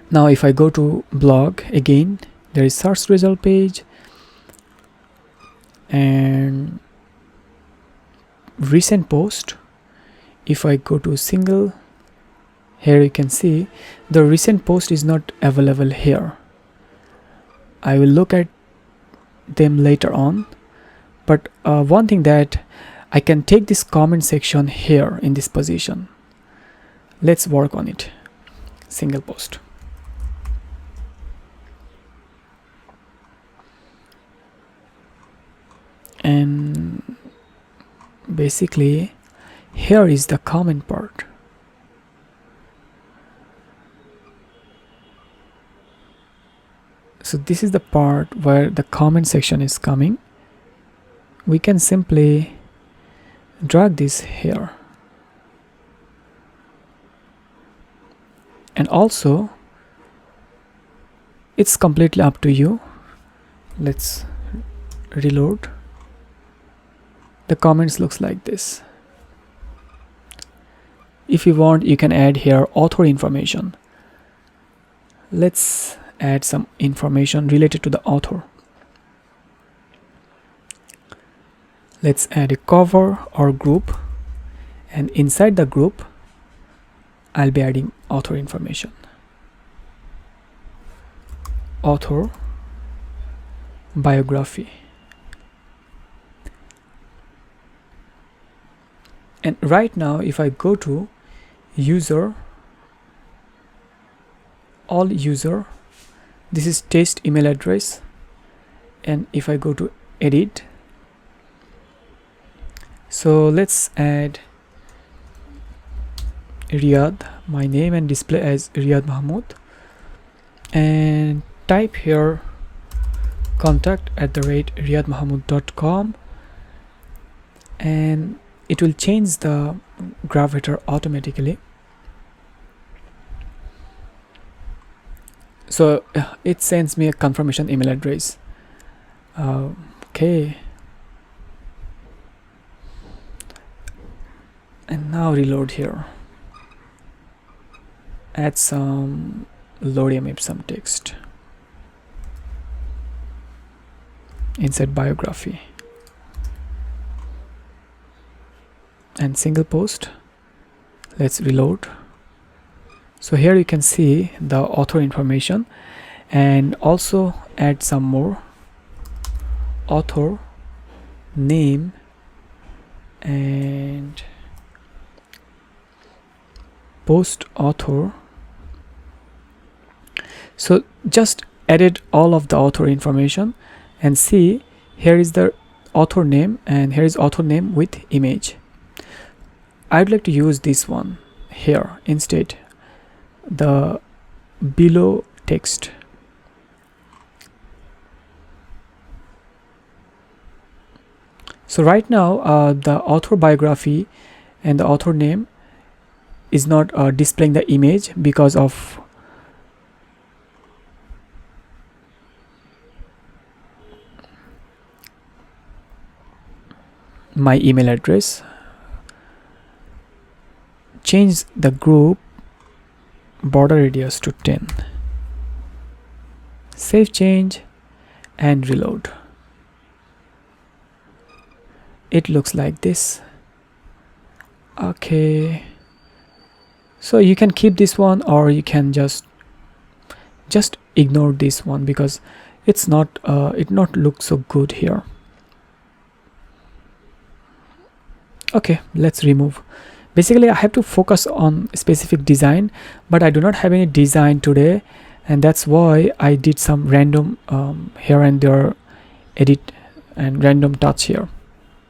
Now if I go to blog again, there is search result page and recent post. If I go to single, here you can see the recent post is not available here. I will look at them later on, but one thing that I can take this comment section here in this position. Let's work on it. Single post. And basically here is the comment part. So this is the part where the comment section is coming. We can simply drag this here. And also it's completely up to you. Let's reload. The comments looks like this. If you want, you can add here author information. Let's add some information related to the author. Let's add a cover or group, and inside the group I'll be adding author information. Author biography. And right now if I go to user, all user, this is test email address, and if I go to edit, so let's add Riyadh, my name, and display as Riyadh Mahmood, and type here contact@riyadhmahmood.com, and it will change the graph header automatically. So it sends me a confirmation email address. Okay, and now reload here. Add some Lodium Ipsum text. Insert biography. And single post. Let's reload. So here you can see the author information, and also add some more. Author name and post author. So just edit all of the author information, and see here is the author name, and here is author name with image. I'd like to use this one here instead, the below text. So right now the author biography and the author name is not displaying the image because of my email address. Change the group border radius to 10. Save change and reload. It looks like this. Okay, so you can keep this one, or you can just ignore this one because it's not it not look so good here. Okay, let's remove. Basically I have to focus on specific design, but I do not have any design today, and that's why I did some random here and there edit and random touch here.